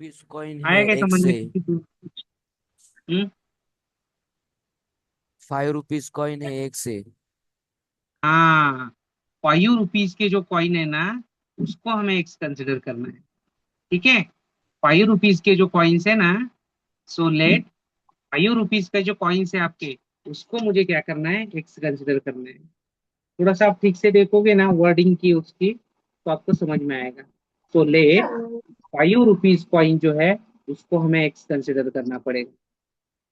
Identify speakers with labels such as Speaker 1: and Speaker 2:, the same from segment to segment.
Speaker 1: Rupees coin है
Speaker 2: आएगा
Speaker 1: एक
Speaker 2: समझ में
Speaker 1: से।
Speaker 2: किसी को? हम्म।
Speaker 1: 5 रुपीज कॉइन है एक से।
Speaker 2: हाँ, 5 रुपीज के जो कॉइन है ना, उसको हमें एक्स कंसिडर करना है। ठीक है, 5 रुपीज के जो कॉइन्स है ना, सो लेट 5 रुपीज का जो कॉइन्स है आपके, उसको मुझे क्या करना है, एक्स कंसिडर करना है। थोड़ा सा आप ठीक से देखोगे ना वर्डिंग की उसकी, तो आपको समझ में आएगा। तो लेट 5 रुपीज कॉइन जो है, उसको हमें एक्स कंसिडर करना पड़ेगा।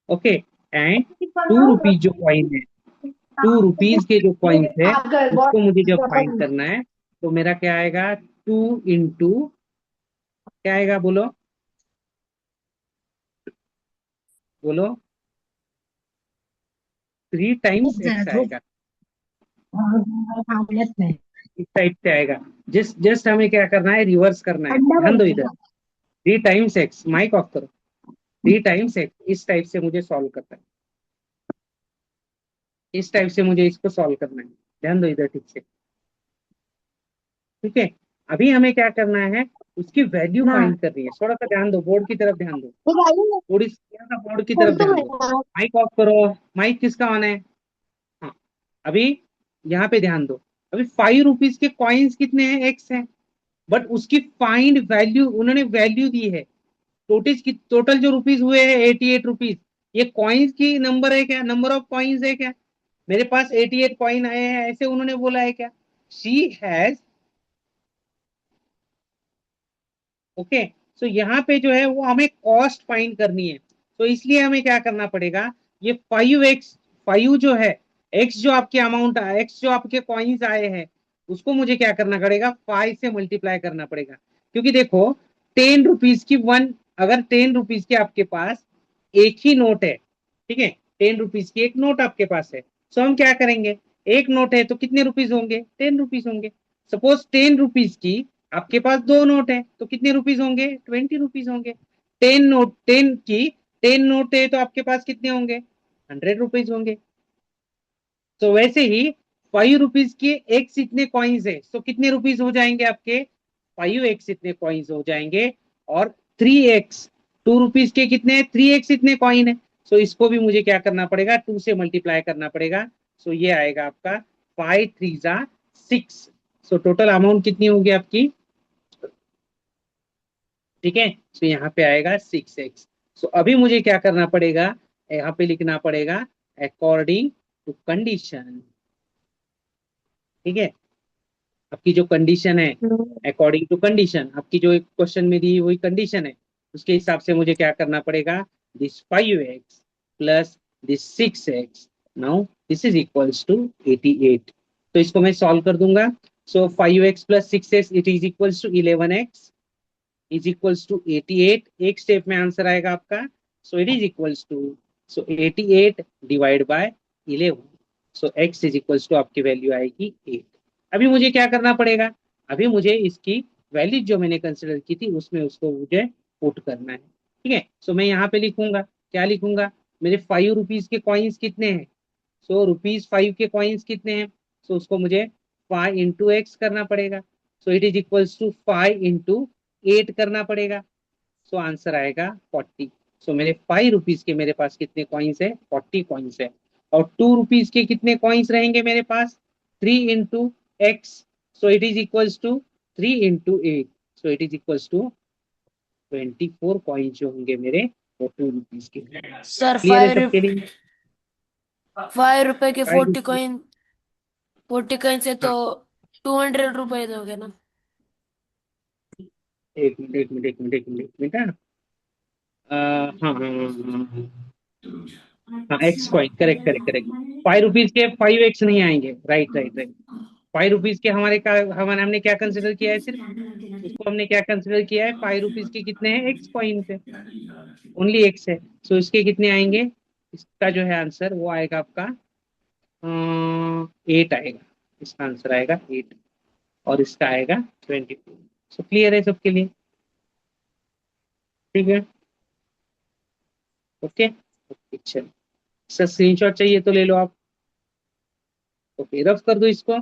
Speaker 2: ओके। एंड 2 रुपीज जो कॉइन है, 2 रुपीज के जो कॉइन्स है, उसको मुझे जब फाइंड करना है, तो मेरा क्या आएगा, 2 इंटू, क्या आएगा बोलो, बोलो, 3 टाइम्स एक्स आएगा। इस टाइप से आएगा। जस्ट जस्ट हमें क्या करना है, रिवर्स करना है, ध्यान दो इधर। 3 टाइम्स एक्स, माइक ऑफ करो। 3 टाइम्स एक्स, इस टाइप से मुझे सॉल्व करना है। इस टाइप से मुझे इसको सॉल्व करना है। ध्यान दो इधर ठीक से। ठीक है, अभी हमें क्या करना है, उसकी वैल्यू फाइंड करनी है। थोड़ा सा ध्यान दो, बोर्ड की तरफ ध्यान दो। थोड़ी थोड़ा सा बोर्ड की तरफ ध्यान दो। माइक ऑफ करो। माइक किसका ऑन है? हाँ। अभी यहाँ पे ध्यान दो। अभी 5 रुपीज के कॉइन्स कितने हैं, एक्स है। बट उसकी फाइंड वैल्यू, उन्होंने वैल्यू दी है। टोटल जो रुपीज हुए हैं 88 रुपीज। ये कॉइन्स की नंबर है क्या, नंबर ऑफ कॉइन्स है क्या? मेरे पास 88 कॉइन आए हैं, ऐसे उन्होंने बोला है क्या? She has. ओके। सो यहाँ पे जो है वो हमें कॉस्ट फाइंड करनी है। तो इसलिए हमें क्या करना पड़ेगा, ये 5x, 5 जो है, x जो आपके अमाउंट, x जो आपके कॉइन्स आए हैं, उसको मुझे क्या करना पड़ेगा, 5 से मल्टीप्लाई करना पड़ेगा। क्योंकि देखो, 10 रुपीज की वन, अगर 10 रुपीज के आपके पास एक ही नोट है, ठीक है, 10 रुपीज की एक नोट आपके पास है, तो हम क्या करेंगे, एक नोट है तो कितने रुपीज होंगे, 10 रुपीज होंगे। सपोज 10 रुपीज की आपके पास दो नोट है, तो कितने रुपीज होंगे, 20 रुपीज होंगे। 10 नोट, 10 की 10 नोट है तो आपके पास कितने होंगे, 100 रुपीज होंगे। तो वैसे ही 5 रुपीज के एक्स इतने कॉइन्स है, तो कितने रुपीज हो जाएंगे आपके, 5x इतने कॉइन्स हो जाएंगे। और 3x, 2 रुपीज के कितने, 3x इतने कॉइन है। सो इसको भी मुझे क्या करना पड़ेगा, 2 से मल्टीप्लाई करना पड़ेगा। सो ये आएगा आपका 5 3 जा 6। सो टोटल अमाउंट कितनी होगी आपकी, ठीक है। सो यहाँ पे आएगा 6x। सो अभी मुझे क्या करना पड़ेगा, यहाँ पे लिखना पड़ेगा अकॉर्डिंग टू कंडीशन। ठीक है, आपकी जो कंडीशन है, अकॉर्डिंग टू कंडीशन, आपकी जो एक क्वेश्चन में दी हुई कंडीशन है, उसके हिसाब से मुझे क्या करना पड़ेगा, this 5x plus this 6x, now this is equals to 88। तो इसको मैं सॉल्व कर दूंगा। So 5x plus 6x it is equals to 11x is equals to 88। एक स्टेप में आंसर आएगा आपका। So it is equals to, so 88 divide by 11। So x is equals to आपकी वैल्यू आएगी 8। अभी मुझे क्या करना पड़ेगा, अभी मुझे इसकी वैल्यू जो मैंने कंसिडर की थी उसमें उसको मुझे पुट करना है। ठीक है, सो मैं यहाँ पे लिखूंगा, क्या लिखूंगा, मेरे 5 रुपीज के कॉइन्स कितने हैं, सो रुपीज 5 के कॉइन्स कितने हैं, सो उसको मुझे 5 इंटू एक्स करना पड़ेगा। So it is equals to 5 into 8 करना पड़ेगा। सो आंसर आएगा 40। सो मेरे 5 रुपीज के मेरे पास कितने कॉइन्स है, 40 कॉइन्स है। और 2 रुपीज के कितने कॉइन्स रहेंगे मेरे पास, 3 into x. So it is equals to 3 into 8। So it is equals to 24 coins जो होंगे मेरे, वो 2 रुपीज के।
Speaker 1: सर
Speaker 2: क्लियर है सबके लिए?
Speaker 1: 5 रुपए के
Speaker 2: फाइव
Speaker 1: 40
Speaker 2: रुपीज
Speaker 1: कॉइन, 40 कॉइन से तो
Speaker 2: हाँ,
Speaker 1: 200 रुपए दोगे ना?
Speaker 2: एक मिनट एक मिनट एक मिनट एक मिनट एक मिनट, हाँ हाँ हाँ हाँ हाँ, x coin, correct correct correct. 5 rupees के 5x नहीं आएंगे, राइट राइट राइट। 5 रुपीज के हमारे का, हमारे हमने क्या कंसिडर किया है, सिर्फ उसको हमने क्या कंसिडर किया है, 5 रुपीज के कितने हैं, एक्स कॉइन पे, ओनली एक्स है। सो इसके कितने आएंगे, इसका जो है आंसर वो आएगा आपका 8 आएगा। इसका आंसर आएगा 8। और इसका आएगा 24। सो क्लियर है सबके लिए? ठीक है, ओके ओके चलो। सर स्क्रीनशॉट चाहिए तो ले लो आप। ओके, रफ कर दो इसको।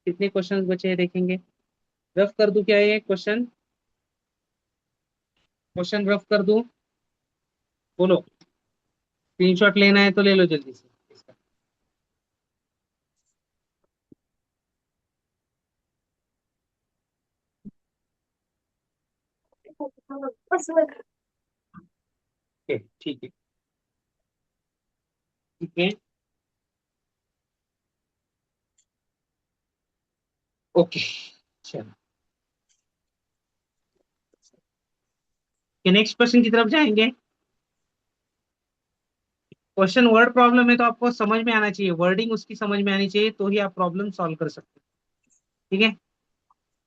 Speaker 2: कितने क्वेश्चन बचे हैं देखेंगे, रफ कर दूं क्या ये क्वेश्चन? क्वेश्चन रफ कर दूं? बोलो, स्क्रीनशॉट लेना है तो ले लो जल्दी से इसका। ठीक है, ठीक है, ओके, चलो नेक्स्ट क्वेश्चन की तरफ जाएंगे। क्वेश्चन वर्ड प्रॉब्लम है तो आपको समझ में आना चाहिए, वर्डिंग उसकी समझ में आनी चाहिए, तो ही आप प्रॉब्लम सॉल्व कर सकते हैं। ठीक है।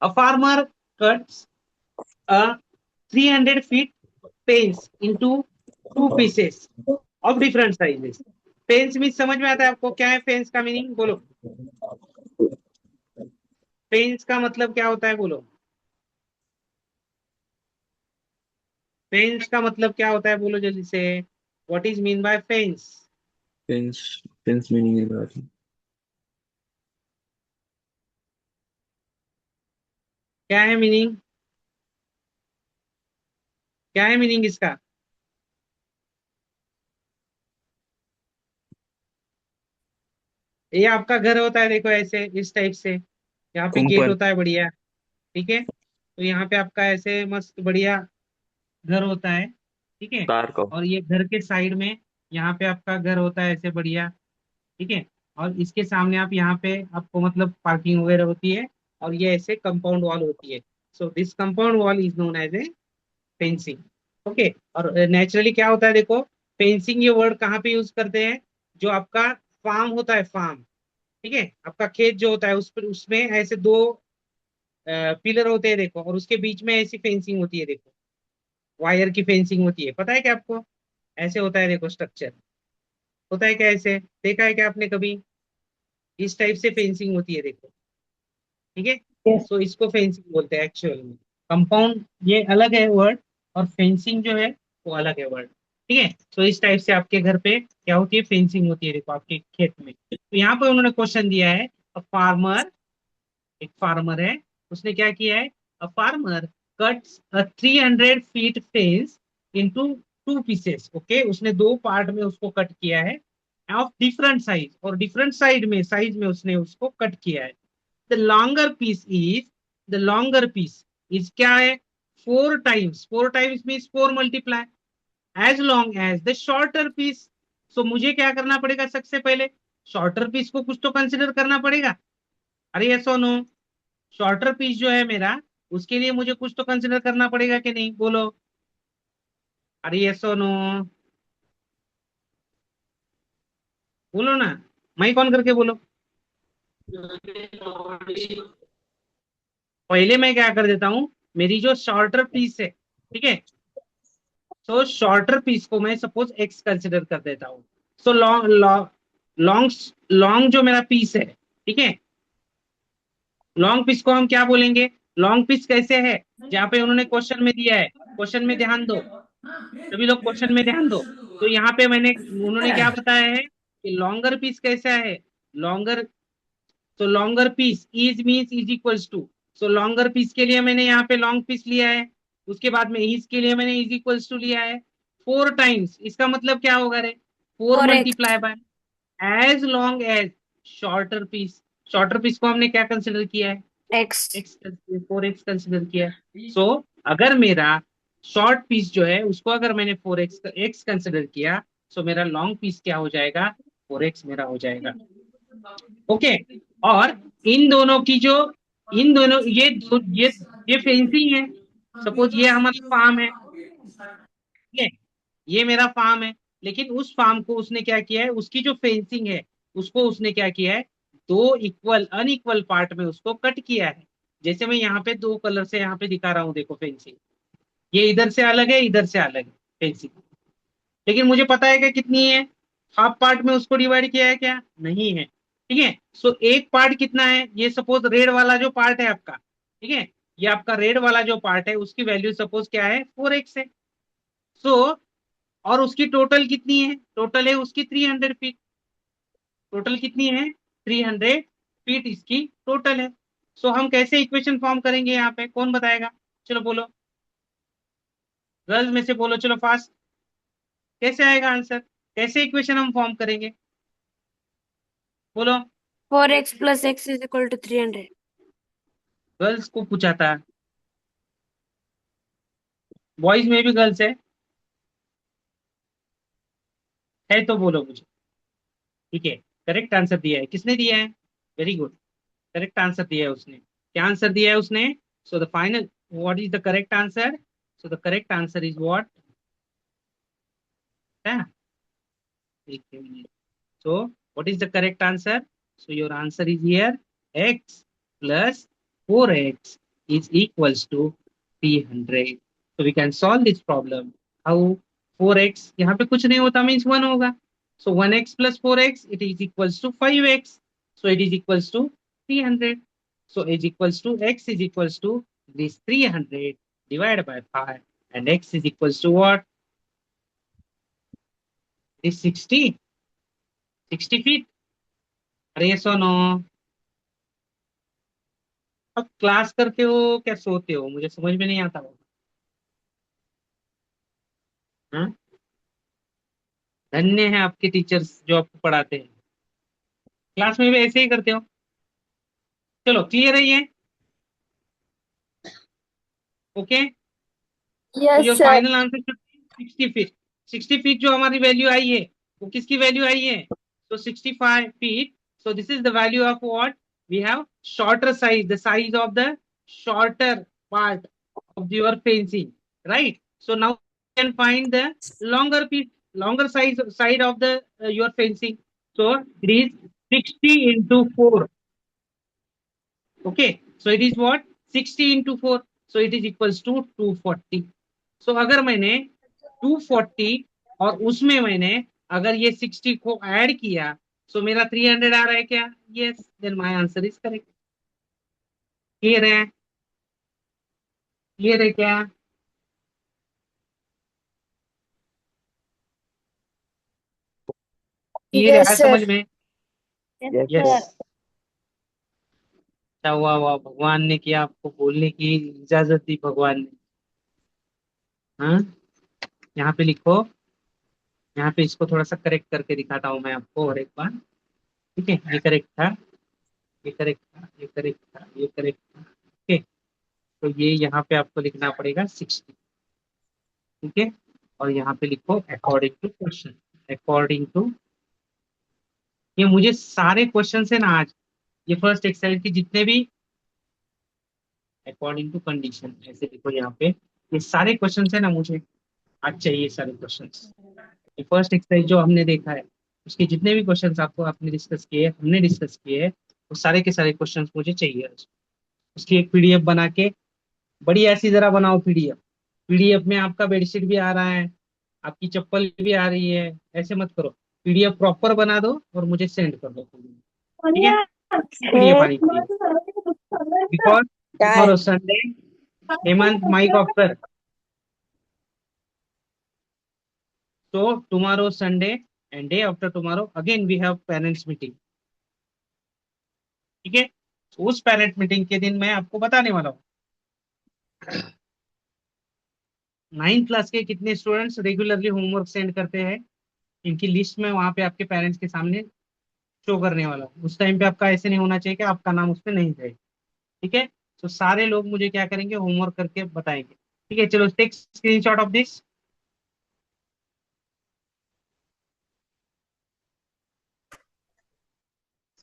Speaker 2: A farmer cuts a 300 feet fence into two pieces of different sizes. Fence mean समझ में आता है आपको? क्या है पेंस का मीनिंग? बोलो, पेंस का मतलब क्या होता है? बोलो, पेंस का मतलब क्या होता है? बोलो जल्दी से, what is mean by fence?
Speaker 3: Fence fence meaning है बात।
Speaker 2: क्या है मीनिंग? क्या है मीनिंग इसका? ये आपका घर होता है, देखो ऐसे इस टाइप से, यहाँ पे गेट
Speaker 3: कुंपण।
Speaker 2: होता है बढ़िया। ठीक है, तो यहाँ पे आपका ऐसे मस्त बढ़िया घर होता है। ठीक है,
Speaker 3: कार को।
Speaker 2: और ये घर के साइड में यहाँ पे आपका घर होता है ऐसे बढ़िया। ठीक है, और इसके सामने आप यहाँ पे आपको मतलब पार्किंग वगैरह होती है, और ये ऐसे कंपाउंड वॉल होती है। So this compound wall is known as a fencing. Okay, और नेचुरली क्या होता है देखो, फेंसिंग ये वर्ड कहाँ पे यूज करते हैं? जो आपका फार्म होता है, फार्म, ठीक है, आपका खेत जो होता है उस पर, उसमें ऐसे दो पिलर होते हैं देखो, और उसके बीच में ऐसी फेंसिंग होती है देखो, वायर की फेंसिंग होती है, पता है क्या आपको? ऐसे होता है देखो स्ट्रक्चर, होता है क्या ऐसे? देखा है क्या आपने कभी? इस टाइप से फेंसिंग होती है देखो। ठीक है, सो इसको फेंसिंग बोलते हैं एक्चुअल में। कंपाउंड ये अलग है वर्ड, और फेंसिंग जो है वो अलग है वर्ड। ठीक है, सो इस टाइप से आपके घर पे क्या होती है? फेंसिंग होती है देखो आपके खेत में। तो यहाँ पे उन्होंने क्वेश्चन दिया है, फार्मर, एक फार्मर है, उसने क्या किया है? A farmer cuts a 300 feet fence into two pieces. Okay, उसने दो पार्ट में उसको कट किया है, ऑफ डिफरेंट साइज, और डिफरेंट साइज में उसने उसको कट किया है। The longer piece is, the longer piece is क्या है? 4 times, 4 times means 4 multiply as long as the shorter piece. So मुझे क्या करना पड़ेगा? सबसे पहले शॉर्टर पीस को कुछ तो कंसिडर करना पड़ेगा। अरे यस और नो? शॉर्टर पीस जो है मेरा, उसके लिए मुझे कुछ तो कंसिडर करना पड़ेगा कि नहीं? बोलो, अरे यस और नो? बोलो ना, माइक ऑन करके बोलो। पहले मैं क्या कर देता हूँ, मेरी जो शॉर्टर पीस है, ठीक है, तो शॉर्टर पीस को मैं सपोज एक्स कंसिडर कर देता हूँ। सो लॉन्ग लॉन्ग लॉन्ग जो मेरा पीस है, ठीक है, लॉन्ग पीस को हम क्या बोलेंगे? लॉन्ग पीस कैसे है? जहाँ पे उन्होंने क्वेश्चन में दिया है, क्वेश्चन में ध्यान दो, सभी लोग क्वेश्चन में ध्यान दो। तो यहाँ पे मैंने, उन्होंने क्या बताया है कि लॉन्गर पीस कैसा है? लॉन्गर, तो longer piece is means is equals to, so longer piece के लिए मैंने यहाँ पे लॉन्ग पीस लिया है, उसके बाद में इज के लिए मैंने इज इक्वल्स टू लिया है 4 टाइम्स। इसका मतलब क्या होगा रे? फोर
Speaker 1: और एक
Speaker 2: multiply by as long as shorter piece. Shorter piece को हमने क्या कंसिडर किया है?
Speaker 1: एक्स।
Speaker 2: एक्स, 4x कंसिडर किया है। सो अगर मेरा शॉर्ट पीस जो है उसको अगर मैंने 4x कंसिडर किया, सो मेरा लॉन्ग पीस क्या हो जाएगा? 4x मेरा हो जाएगा। ओके, और इन दोनों की जो, इन दोनों ये फेंसिंग है। सपोज ये हमारा फार्म है, ठीक है, ये मेरा फार्म है, लेकिन उस फार्म को उसने क्या किया है? उसकी जो फेंसिंग है उसको उसने क्या किया है? दो इक्वल अनइक्वल पार्ट में उसको कट किया है। जैसे मैं यहाँ पे दो कलर से यहाँ पे दिखा रहा हूँ देखो फेंसिंग, ये इधर से अलग है, इधर से अलग है फेंसिंग, लेकिन मुझे पता है कि कितनी है? हाफ पार्ट में उसको डिवाइड किया है क्या? नहीं है। ठीक है, सो एक पार्ट कितना है? ये सपोज रेड वाला जो पार्ट है आपका, ठीक है, ये आपका रेड वाला जो पार्ट है उसकी वैल्यू सपोज क्या है? 4x है। सो और उसकी टोटल कितनी है? टोटल है उसकी 300 फीट। टोटल कितनी है? 300 फीट इसकी टोटल है। सो हम कैसे इक्वेशन फॉर्म करेंगे यहाँ पे? कौन बताएगा? चलो बोलो। गर्ल्स में से बोलो चलो फास्ट, कैसे आएगा आंसर, कैसे इक्वेशन हम फॉर्म करेंगे, बोलो।
Speaker 1: 4x plus x is equal to 300.
Speaker 2: Girls को पूछा था, बॉयज में भी गर्ल्स है तो बोलो मुझे। ठीक है, करेक्ट आंसर दिया है, किसने दिया है, वेरी गुड, करेक्ट आंसर दिया है उसने। क्या आंसर दिया है उसने, so the final, what is the correct answer, so the correct answer is what, एक minute, so what is the correct answer, so your answer is here, x plus 4x is equals to 300, so we can solve this problem, how, 4x यहाँ पे कुछ नहीं होता means 1 होगा, so 1x plus 4x it is equals to 5x, so it is equals to 300, so is equals to x is equals to this 300 divided by 5, and x is equals to what, is 60 feet, yes or no? अब class करते हो क्या सोते हो, मुझे समझ में नहीं आता वो। हाँ? धन्य है आपके टीचर्स जो आपको पढ़ाते हैं, क्लास में भी ऐसे ही करते हो। चलो क्लियर है ये, ओके, तो
Speaker 1: Yes,
Speaker 2: your
Speaker 1: sir.
Speaker 2: Final answer 60 feet, 60 feet जो हमारी वैल्यू आई है वो किसकी वैल्यू आई है, तो 65 feet, so this is the value of what, we have shorter size, the size of the shorter part of your fencing, right? So now you can find the longer piece, longer size side of the your fencing. So it is 60 into 4. Okay, so it is what, 60 into 4, so it is equals to 240. So अगर मैंने 240 और उसमें मैंने अगर ये 60 को add किया, so मेरा 300 आ रहा है क्या, yes, then my answer is correct. Clear है, क्लियर है क्या, क्लियर
Speaker 1: Yes,
Speaker 2: है
Speaker 1: sir.
Speaker 2: समझ में,
Speaker 1: Yes,
Speaker 2: यस,
Speaker 1: sir.
Speaker 2: अच्छा हुआ हुआ भगवान ने किया, आपको बोलने की इजाजत दी भगवान ने। हाँ, यहाँ पे लिखो, यहाँ पे इसको थोड़ा सा करेक्ट करके दिखाता हूँ मैं आपको और एक बार, ठीक है, ये करेक्ट था, ये करेक्ट था, ये करेक्ट था, ये करेक्ट था, ठीक है, तो ये यहाँ पे आपको लिखना पड़ेगा 60, ठीक है, और यहाँ पे लिखो according to question, according to, ये मुझे सारे क्वेश्चन है ना आज, ये फर्स्ट एक्सरसाइज के जितने भी, अकॉर्डिंग टू कंडीशन ऐसे लिखो यहाँ पे, ये सारे क्वेश्चन है ना मुझे आज चाहिए सारे क्वेश्चन। ये फर्स्ट एक्सरसाइज जो हमने देखा है उसके जितने भी क्वेश्चंस आपको आपने डिस्कस किए, हमने डिस्कस किए हैं, वो सारे के सारे क्वेश्चंस मुझे चाहिए आज। उसकी एक पीडीएफ बना के, बड़ी ऐसी जरा बनाओ पीडीएफ, पीडीएफ में आपका बेडशीट भी आ रहा है, आपकी चप्पल भी आ रही है, ऐसे मत करो, पीडीएफ प्रॉपर बना दो और मुझे सेंड कर दो, ठीक है, पीडीएफ आनी चाहिए, because tomorrow Sunday, Hemant mike off कर, so tomorrow Sunday and day after tomorrow again we have parents meeting, ठीक है, तो उस पेरेंट मीटिंग के दिन मैं आपको बताने वाला हूँ 9th क्लास के कितने स्टूडेंट्स रेगुलरली होमवर्क सेंड करते हैं, इनकी लिस्ट में वहां पे आपके पेरेंट्स के सामने शो करने वाला हूँ। उस टाइम पे आपका ऐसे नहीं होना चाहिए कि आपका नाम उसमें नहीं जाए, ठीक है, तो सारे लोग मुझे क्या करेंगे, होमवर्क करके बताएंगे, ठीक है, चलो take screenshot of this,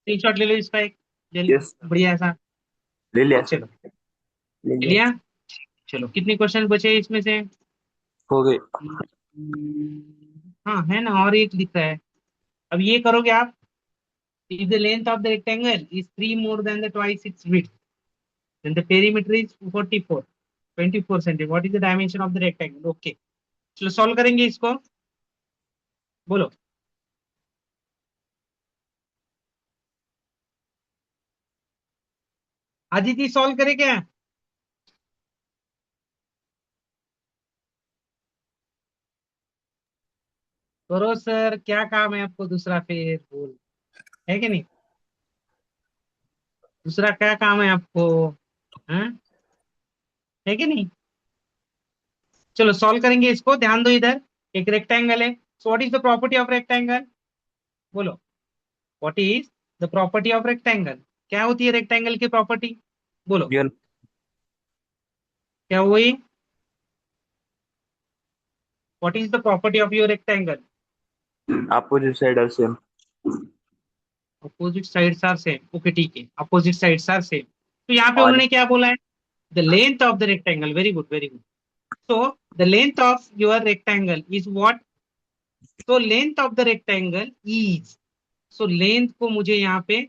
Speaker 2: screenshot ले लो इसका एक,
Speaker 3: यस
Speaker 2: बढ़िया ऐसा,
Speaker 3: ले लिया सर,
Speaker 2: चलो
Speaker 3: ले
Speaker 2: ले
Speaker 3: लिया,
Speaker 2: लिया, चलो कितने क्वेश्चन बचे इसमें से,
Speaker 3: हो गए।
Speaker 2: हाँ है ना, और एक लिखा है, अब ये करोगे आप, if the length of the rectangle is 3 more than the twice its width, then the perimeter is 44 24 cm, what is the dimension of the rectangle, okay, चलो सॉल्व करेंगे इसको, बोलो, आदिति सॉल्व करे क्या, करो सर, क्या काम है आपको दूसरा, फिर बोल, है कि नहीं, दूसरा क्या काम है आपको, हाँ, है कि नहीं, चलो सॉल्व करेंगे इसको, ध्यान दो इधर, एक रेक्टेंगल है। So what is the property of rectangle, बोलो, what is the property of rectangle, क्या होती है रेक्टेंगल की प्रॉपर्टी, बोलो
Speaker 3: गिवन
Speaker 2: क्या हुई, what is the property of your rectangle,
Speaker 3: opposite side are same.
Speaker 2: Opposite sides are same, okay ठीक है, अपोजिट साइड्स आर सेम। तो यहाँ पे
Speaker 3: और
Speaker 2: उन्होंने क्या बोला है, the length of the rectangle, very good very good. So the length of your rectangle is what, तो length of the rectangle is, so length को मुझे यहाँ पे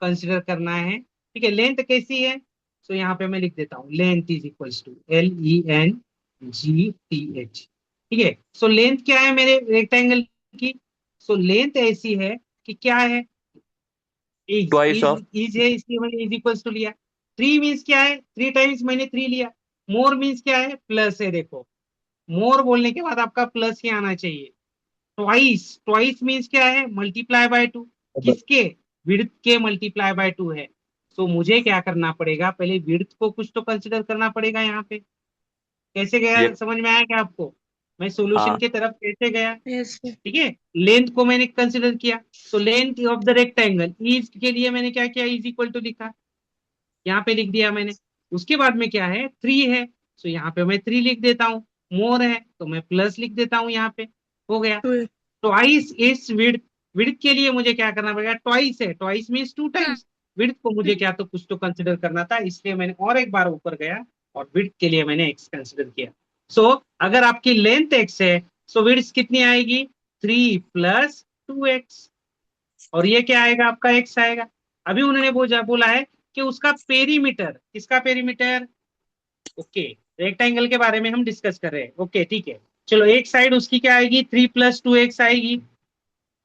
Speaker 2: कंसिडर करना है, ठीक है, लेंथ कैसी है, सो यहाँ पे मैं लिख देता हूँ, length is equals to LENGTH, ठीक है। सो लेंथ क्या है मेरे रेक्टेंगल की, सो लेंथ ऐसी है कि क्या है, is
Speaker 3: twice
Speaker 2: is
Speaker 3: of
Speaker 2: is है, इसलिए मैंने इज इक्वल्स टू लिया। थ्री मीन्स क्या है, थ्री टाइम्स मैंने थ्री लिया। मोर मीन्स क्या है, प्लस है, देखो मोर बोलने के बाद आपका प्लस ही आना चाहिए। ट्वाइस, ट्वाइस मीन्स क्या है, मल्टीप्लाई बाय टू, किसके, विड्थ के मल्टीप्लाई बाय टू है। सो मुझे क्या करना पड़ेगा, पहले विड्थ को कुछ तो कंसिडर करना पड़ेगा यहाँ पे। कैसे
Speaker 3: ये
Speaker 2: गया, समझ में आया क्या आपको, मैं सॉल्यूशन
Speaker 3: हाँ
Speaker 2: की तरफ कैसे गया,
Speaker 1: Yes, sir.
Speaker 2: ठीक है। लेंथ को मैंने कंसिडर किया, so length of the rectangle is के लिए मैंने क्या किया, इज इक्वल टू लिखा, यहाँ पे लिख दिया मैंने। उसके बाद में क्या है, थ्री है, सो यहाँ पे मैं थ्री लिख देता हूँ। मोर है तो मैं प्लस लिख देता हूँ यहाँ पे, हो गया।
Speaker 1: Two.
Speaker 2: Twice is width, width के लिए मुझे क्या करना पड़ेगा, ट्वाइस है, twice means two times, width को मुझे क्या तो कुछ तो कंसिडर करना था, इसलिए मैंने और एक बार ऊपर गया और विड्थ के लिए मैंने एक्स कंसिडर किया। सो अगर आपकी लेंथ एक्स है, सो विड्थ कितनी आएगी, 3 + 2x, और ये क्या आएगा, आपका एक्स आएगा। अभी उन्होंने बोला है कि उसका पेरीमीटर, किसका पेरीमीटर, ओके, रेक्टेंगल के बारे में हम डिस्कस कर रहे हैं, ओके ठीक है। चलो एक साइड उसकी क्या आएगी, 3 + 2x आएगी,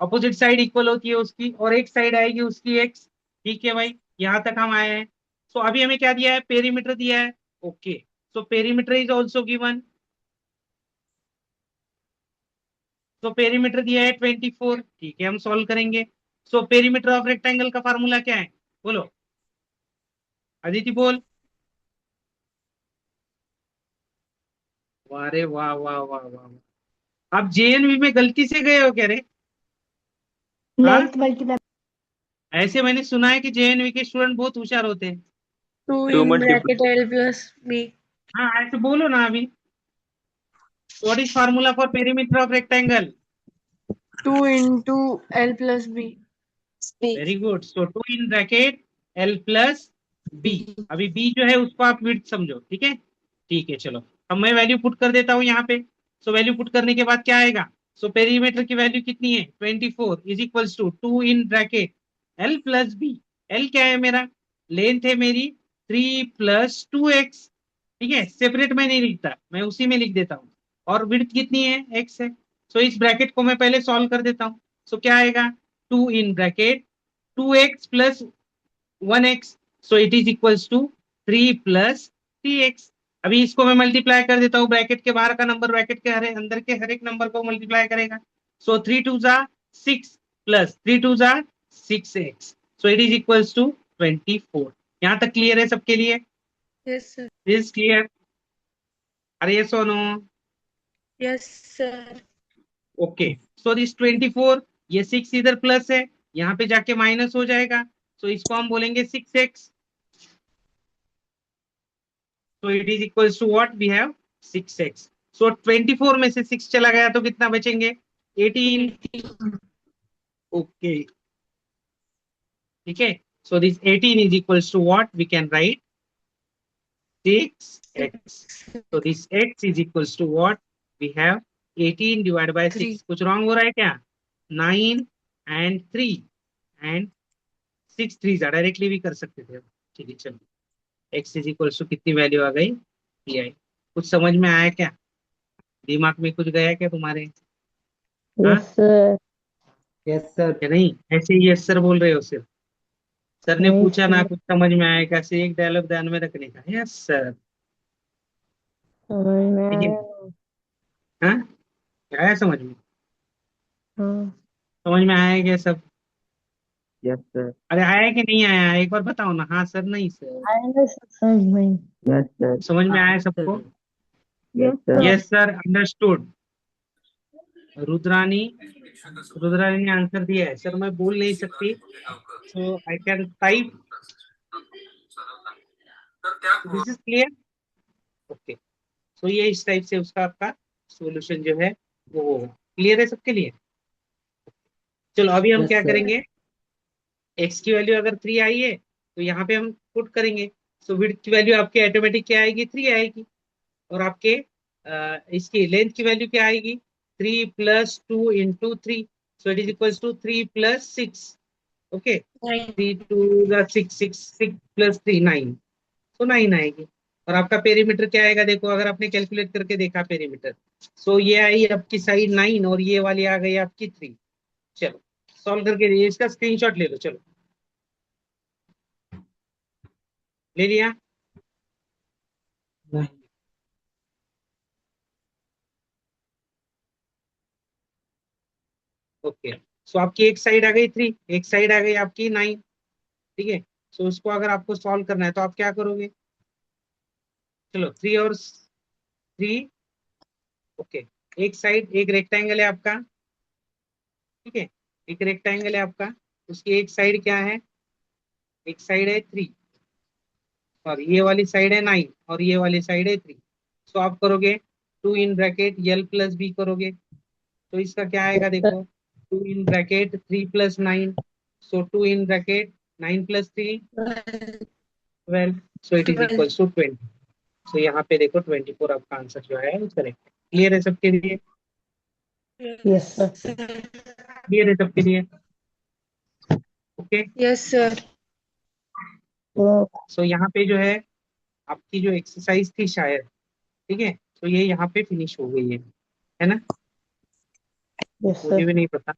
Speaker 2: अपोजिट साइड इक्वल होती है उसकी, और एक साइड आएगी उसकी एक्स, ठीक है भाई, यहां तक हम आए हैं। सो अभी हमें क्या दिया है, पेरीमीटर दिया है, okay. So perimeter is also given, तो पेरीमीटर दिया है 24, ठीक है, हम सॉल्व करेंगे। सो पेरीमीटर ऑफ रेक्टेंगल का फार्मूला क्या है, बोलो अदिति बोल, वाह वाह वाह वाह वाह, आप JNV में गलती से गए हो क्या रे, हाँ,
Speaker 1: Length multiply
Speaker 2: ऐसे मैंने सुना है कि JNV के स्टूडेंट बहुत होशियार होते हैं।
Speaker 1: 2
Speaker 3: two
Speaker 1: in
Speaker 3: multiply
Speaker 1: bracket L plus B.
Speaker 2: हाँ ऐसे बोलो ना अभी, what is formula for perimeter of rectangle,
Speaker 1: 2 into L plus B.
Speaker 2: Very good. So 2 in bracket L + B, अभी B जो है उसको आप विड्थ समझो, ठीक है, ठीक है चलो। अब मैं वैल्यू पुट कर देता हूँ यहाँ पे। सो वैल्यू पुट करने के बाद क्या आएगा, सो पेरीमीटर की वैल्यू कितनी है, 24 is equals to 2 in bracket L + B, L क्या है मेरा, लेंथ है मेरी 3 + 2x, ठीक है, सेपरेट में नहीं लिखता, मैं उसी में लिख देता हूँ, और विड्थ कितनी है, x है। सो इस ब्रैकेट को मैं पहले सॉल्व कर देता हूँ। सो क्या आएगा, 2 in bracket 2x + 1x, so it is equals to 3 + 3x। अभी इसको मैं मल्टीप्लाई कर देता हूँ, ब्रैकेट के बाहर का नंबर ब्रैकेट के अंदर के हर एक नंबर को मल्टीप्लाई करेगा। सो 3 × 2 = 6 + 3 × 2 = 6x, so it is equals to 24। यहाँ तक क्लियर है सबके लिए,
Speaker 1: Yes, sir.
Speaker 2: इज क्लियर, अरे ये सोनो,
Speaker 1: Yes, sir.
Speaker 2: Okay. So this 24, ये 6 इधर प्लस है, यहाँ पे जाके माइनस हो जाएगा, सो इसको हम बोलेंगे 6x, so it is equals to what we have, 6x। so 24 में से 6 चला गया तो कितना बचेंगे, 18, ओके ठीक है। so this 18 is equals to what, we can write 6x, so this x is equals to what, we have 18 divided by 6।
Speaker 1: 3.
Speaker 2: कुछ रॉन्ग हो रहा है क्या, 9 and 3 and 6 3 डायरेक्टली भी कर सकते थे, ठीक है चलो। x इज इक्वल्स टू कितनी वैल्यू आ गई, ये आई, कुछ समझ में आया क्या, दिमाग में कुछ गया क्या तुम्हारे, हाँ
Speaker 4: यस सर।
Speaker 2: यस सर क्या, नहीं ऐसे ही यस सर बोल रहे हो सिर्फ, सर ने
Speaker 4: नहीं
Speaker 2: पूछा ना
Speaker 4: सर,
Speaker 2: कुछ समझ में आया, कैसे एक डायलॉग ध्यान में रखने का, यस सर,
Speaker 4: समझ में
Speaker 2: ठीक है,
Speaker 4: आया।
Speaker 2: हाँ आया समझ में,
Speaker 4: हाँ
Speaker 2: समझ में आया क्या सब,
Speaker 3: यस सर।
Speaker 2: अरे आया कि नहीं आया, एक बार बताओ ना, हाँ सर नहीं सर,
Speaker 4: आया ना सर, समझ में।
Speaker 3: Yes sir.
Speaker 2: समझ में आया सबको,
Speaker 3: Yes, sir.
Speaker 2: Yes sir, understood. Rudrani, Rudrani ने आंसर दिया है सर, मैं बोल नहीं सकती, so I can type. This is clear. Okay, so ये इस टाइप से उसका आपका सॉल्यूशन जो है वो होगा। क्लियर है सबके लिए? चलो अभी हम
Speaker 5: यस
Speaker 2: क्या
Speaker 5: सर।
Speaker 2: करेंगे, एक्स की वैल्यू अगर 3 आई है तो यहाँ पे हम पुट करेंगे। सो विड्थ की वैल्यू आपकी ऑटोमेटिक क्या आएगी, 3 आएगी। और आपके इसकी लेंथ की वैल्यू क्या आएगी, 3 plus 2 into 3, so it is equals to 3 plus 6। Okay,
Speaker 1: 9.
Speaker 2: 3 2 6 6 6 plus 3 9, so 9 आएगी। और आपका पेरीमीटर क्या आएगा, देखो अगर आपने कैलकुलेट करके देखा पेरीमीटर, सो ये आई आपकी साइड 9 और ये वाली आ गई आपकी 3। चलो सॉल्व करके इसका स्क्रीनशॉट ले लो। चलो ले लिया।
Speaker 5: नहीं।
Speaker 2: ओके, सो आपकी एक साइड आ गई 3, एक साइड आ गई आपकी 9। ठीक है, सो इसको अगर आपको सॉल्व करना है तो आप क्या करोगे, चलो 3 और 3। ओके, एक साइड एक रेक्टेंगल है आपका। ठीक है, एक रेक्टेंगल है आपका, उसकी एक साइड क्या है, एक साइड है 3 और ये वाली साइड है 9 और ये वाली साइड है 3। सो आप करोगे 2 in bracket L plus B करोगे, तो इसका क्या आएगा देखो, 2 in bracket 3 plus 9, so 2 in bracket 9 plus 3 12, so it is
Speaker 1: 12.
Speaker 2: Equal to 20। सो यहाँ पे देखो 24 आपका आंसर जो है वो करेक्ट। क्लियर है सबके लिए?
Speaker 5: Yes sir.
Speaker 2: क्लियर है सबके लिए? Okay,
Speaker 1: Yes, sir.
Speaker 5: तो
Speaker 2: सो यहाँ पे जो है आपकी जो एक्सरसाइज थी शायद, ठीक है, तो ये यहाँ पे फिनिश हो गई है ना?
Speaker 5: यस
Speaker 2: मुझे
Speaker 5: सर।
Speaker 2: भी नहीं पता,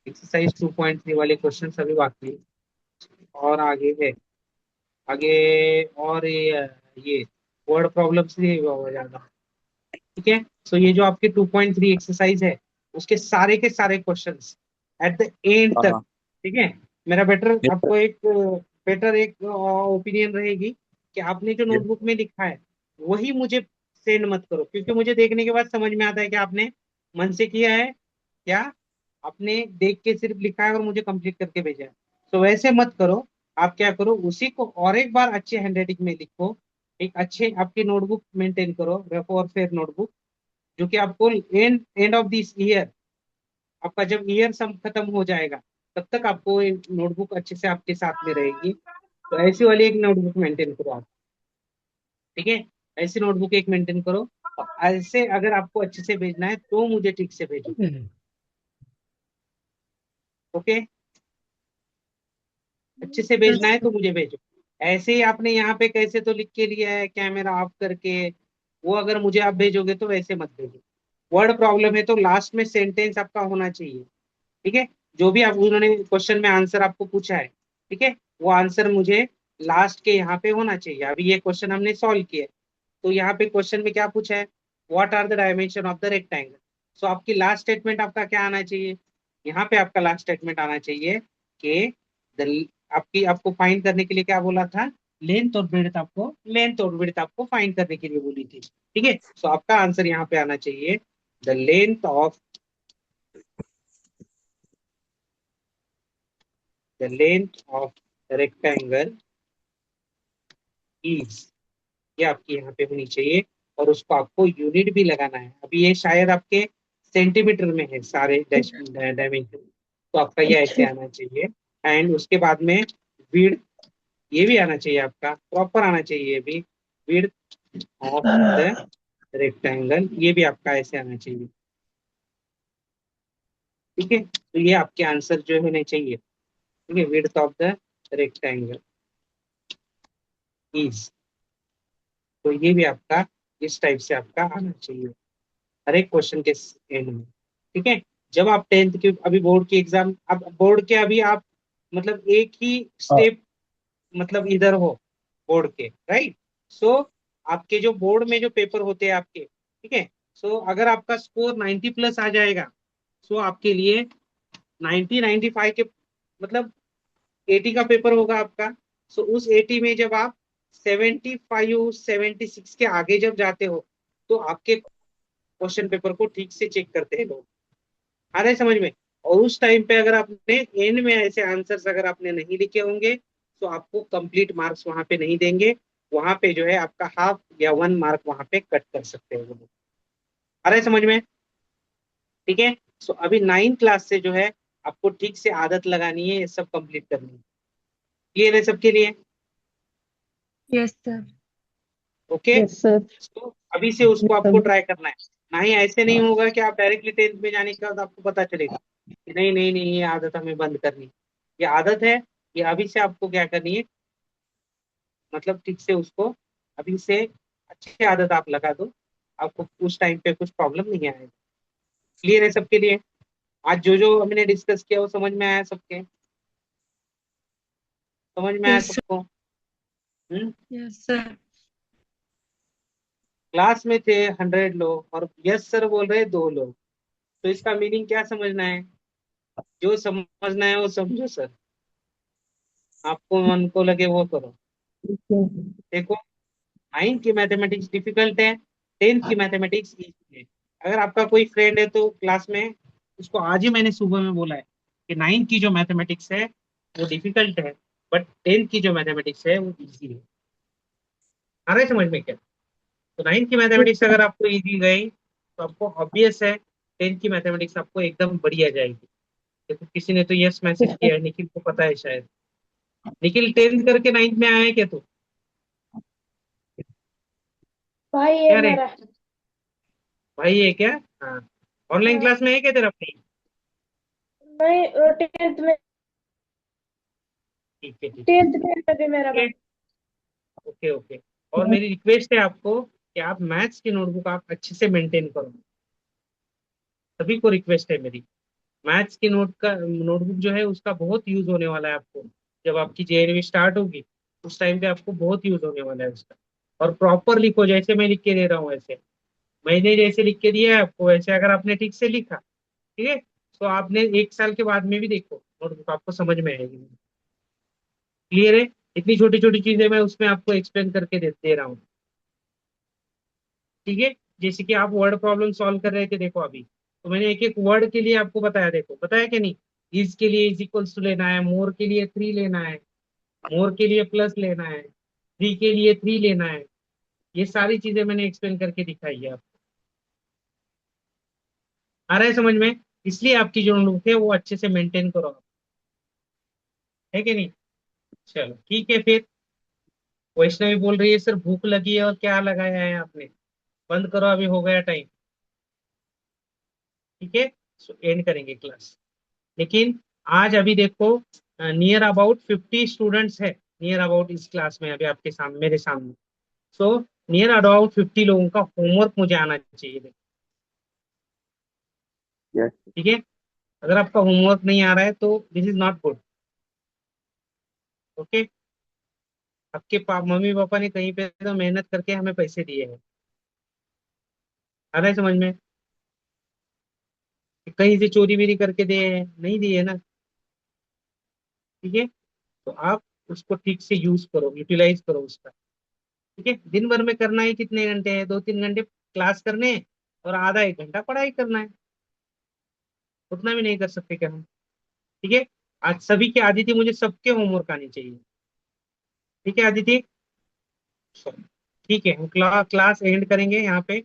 Speaker 2: एक्सरसाइज 2.3 वाले क्वेश्चन अभी बाकी है और आगे है, आगे और ये वर्ड प्रॉब्लम से हो जाएगा। ठीक है, सो ये जो आपके 2.3 एक्सरसाइज है उसके सारे के सारे क्वेश्चंस एट द एंड तक,
Speaker 3: हाँ।
Speaker 2: ठीक है, मेरा बेटर
Speaker 3: Yes, sir.
Speaker 2: आपको एक बेटर एक ओपिनियन रहेगी कि आपने जो
Speaker 3: Yes.
Speaker 2: नोटबुक में लिखा है वही मुझे सेंड मत करो, क्योंकि मुझे देखने के बाद समझ में आता है कि आपने मन से किया है क्या, आपने देख के सिर्फ लिखा है और मुझे कंप्लीट करके भेजा है। तो वैसे मत करो, आप क्या करो उसी को और एक बार अच्छे हैंडराइटिंग में लिखो, एक अच्छे आपकी नोटबुक मेंटेन करो, रफो और फेयर नोटबुक, जो कि आपको and end of this year, आपका जब ईयर सम खत्म हो जाएगा तब तक आपको एक नोटबुक अच्छे से आपके साथ में रहेगी। तो ऐसी वाली एक नोटबुक मेंटेन करो आप। ठीक है, ऐसी नोटबुक एक मेंटेन करो, और ऐसे अगर आपको अच्छे से भेजना है तो मुझे ठीक से भेजो। ओके, अच्छे से भेजना है तो मुझे भेजो। ऐसे ही आपने यहाँ पे कैसे तो लिख के लिया है कैमरा ऑफ करके, वो अगर मुझे आप भेजोगे तो वैसे मत भेजो। वर्ड प्रॉब्लम है तो लास्ट में सेंटेंस आपका होना चाहिए। ठीक है, जो भी आप उन्होंने क्वेश्चन में आंसर आपको पूछा है, ठीक है, वो आंसर मुझे लास्ट के यहाँ पे होना चाहिए। अभी ये क्वेश्चन हमने सॉल्व किया है, तो यहाँ पे क्वेश्चन में क्या पूछा है, what are the dimension of the rectangle. So आपकी लास्ट स्टेटमेंट आपका क्या आना चाहिए, यहाँ पे आपका लास्ट स्टेटमेंट आना चाहिए कि द आपकी आपको फाइंड करने के लिए क्या बोला था, लेंथ और ब्रेड्थ आपको फाइंड करने के लिए बोली थी। ठीक है, सो आपका आंसर यहाँ पे आना चाहिए the length of rectangle is, ये आपकी यहाँ पे होनी चाहिए। और उसको आपको यूनिट भी लगाना है, अभी ये शायद आपके सेंटीमीटर में है सारे डायमेंशन, तो आपका ये ऐसे
Speaker 5: अच्छा।
Speaker 2: आना चाहिए। एंड उसके बाद में विड्थ, ये भी आना चाहिए आपका प्रॉपर आना चाहिए, ये भी विड्थ ऑफ द रेक्टेंगल, ये भी आपका ऐसे आना चाहिए। ठीक है, तो ये आपके आंसर जो होने चाहिए। ठीक है, width of the rectangle is, तो ये भी आपका इस टाइप से आपका आना चाहिए हर एक क्वेश्चन के एंड में। ठीक है, जब आप 10th के अभी बोर्ड की एग्जाम, अब बोर्ड के अभी आप मतलब एक ही स्टेप मतलब इधर हो बोर्ड के, राइट। सो आपके जो बोर्ड में जो पेपर होते हैं आपके, ठीक है, सो अगर आपका स्कोर 90 प्लस आ जाएगा, सो आपके लिए 90 95 के मतलब 80 का पेपर होगा आपका। सो उस 80 में जब आप 75 76 के आगे जब जाते हो तो आपके क्वेश्चन पेपर को ठीक से चेक करते हैं लोग। आ रहा है समझ में? और उस टाइम पे अगर आपने एंड में ऐसे आंसर्स अगर आपने नहीं लिखे होंगे तो आपको कंप्लीट मार्क्स वहां पे नहीं देंगे, वहां पे जो है आपका हाफ या 1 मार्क वहां पे कट कर सकते हैं वो लोग। आ रहा है समझ में? ठीक है। सो अभी 9 क्लास से जो है आपको ठीक से आदत लगानी है, ये सब कंप्लीट करनी है। क्लियर है सबके लिए?
Speaker 1: Yes, sir.
Speaker 2: Okay.
Speaker 5: yes sir,
Speaker 2: तो अभी से उसको
Speaker 5: yes
Speaker 2: आपको
Speaker 5: sir,
Speaker 2: ट्राई करना है। ना ही ऐसे नहीं होगा कि आप डायरेक्टली 10th में जाने के बाद आपको पता चलेगा कि नहीं नहीं नहीं ये आदत हमें बंद करनी है। ये आदत है, ये अभी से आपको क्या करनी है, मतलब ठीक से उसको अभी से अच्छी आदत आप लगा दो, आपको उस टाइम पे कुछ प्रॉब्लम नहीं आएगी। क्लियर है सबके लिए? आज जो जो हमने डिस्कस किया वो समझ में आया सबके? समझ में आया
Speaker 1: Yes, sir.
Speaker 2: सबको? हम्म।
Speaker 1: Yes, sir.
Speaker 2: क्लास में थे 100 लोग और यस सर बोल रहे 2 लोग, तो इसका मीनिंग क्या समझना है? जो समझना है वो समझो सर, आपको मन को लगे वो करो।
Speaker 5: okay,
Speaker 2: देखो, 9th की मैथमेटिक्स डिफिकल्ट है, 10th की मैथमेटिक्स इजी है। अगर आपका कोई फ्रेंड है तो क्लास में उसको आज ही मैंने सुबह में बोला है कि 9th की जो मैथमेटिक्स है वो डिफिकल्ट है, बट 10th की जो मैथमेटिक्स है वो इजी है। आ रहा है समझ में क्या? तो 9th की
Speaker 5: yes
Speaker 2: मैथमेटिक्स
Speaker 5: sir,
Speaker 2: अगर आपको इजी गई तो आपको ऑब्वियस है 10th की मैथमेटिक्स आपको एकदम बढ़िया जाएगी। देखो किसी ने तो यस मैसेज
Speaker 5: yes sir,
Speaker 2: किया है, निखिल को पता है शायद। निखिल 10th करके 9th में आया है क्या तू?
Speaker 5: भाई ये
Speaker 2: क्या रे
Speaker 5: मेरा
Speaker 2: भाई है क्या? हाँ। ऑनलाइन क्लास में है क्या तेरा भाई?
Speaker 5: नहीं 10th में,
Speaker 2: ठीक है ठीक
Speaker 5: 10th में अभी मेरा
Speaker 2: है।
Speaker 5: भाई।
Speaker 2: Okay okay. और मेरी रिक्वेस्ट है आपको कि आप मैथ्स की नोटबुक आप अच्छे से मेंटेन करो। सभी को रिक्वेस्ट है मेरी। मैथ्स की नोटबुक जो है उसका बहुत यूज होने वाला है आपको। जब आपकी जेएनवी स्टार्ट होगी उस टाइम पे आपको बहुत यूज होने वाला है उसका। और प्रॉपर लिखो, जैसे मैं लिख के दे रहा हूँ वैसे। मैंने जैसे लिख के दिया है आपको वैसे अगर आपने ठीक से लिखा, ठीक है, तो आपने 1 साल के बाद में भी देखो नोटबुक आपको समझ में आएगी। क्लियर है? इतनी छोटी छोटी चीजें मैं उसमें आपको एक्सप्लेन करके दे रहा हूँ। ठीक है। जैसे कि आप वर्ड प्रॉब्लम सॉल्व कर रहे थे देखो अभी, तो मैंने एक एक वर्ड के लिए आपको बताया, देखो बताया कि नहीं? इज के लिए इज इक्वल्स टू लेना है, मोर के लिए 3 लेना है, मोर के लिए प्लस लेना है, 3 के लिए 3 लेना है। ये सारी चीजें मैंने एक्सप्लेन करके दिखाई है आपको। आ रहा है समझ में? इसलिए आपकी जो नोटबुक है वो अच्छे से मेंटेन करो आप, है कि नहीं? चलो ठीक है फिर। वैष्णवी बोल रही है सर भूख लगी है, और क्या लगाया है आपने? बंद करो, अभी हो गया टाइम। ठीक है। सो एंड करेंगे क्लास। लेकिन आज अभी देखो नियर अबाउट 50 स्टूडेंट्स है, नियर अबाउट इस क्लास में अभी आपके सामने मेरे सामने। सो नियर अबाउट 50 लोगों का होमवर्क मुझे आना चाहिए।
Speaker 3: yes,
Speaker 2: ठीक है। अगर आपका होमवर्क नहीं आ रहा है तो this is not good. Okay. आपके मम्मी पापा ने कहीं पे तो मेहनत करके हमें पैसे दिए हैं। आ रहा है समझ में? कहीं से चोरी वेरी करके दिए हैं? नहीं दिए ना। ठीक है। तो आप उसको ठीक से यूज करो, यूटिलाइज करो उसका। ठीक है। दिन भर में करना है कितने घंटे हैं? 2-3 घंटे क्लास करने हैं और आधा 1 घंटा पढ़ाई करना है। उतना भी नहीं कर सकते क्या हम? ठीक है। आज सभी की आदित्य, मुझे सबके होमवर्क आने चाहिए। ठीक है आदित्य? चलो, ठीक है, हम क्लास एंड करेंगे यहाँ पे।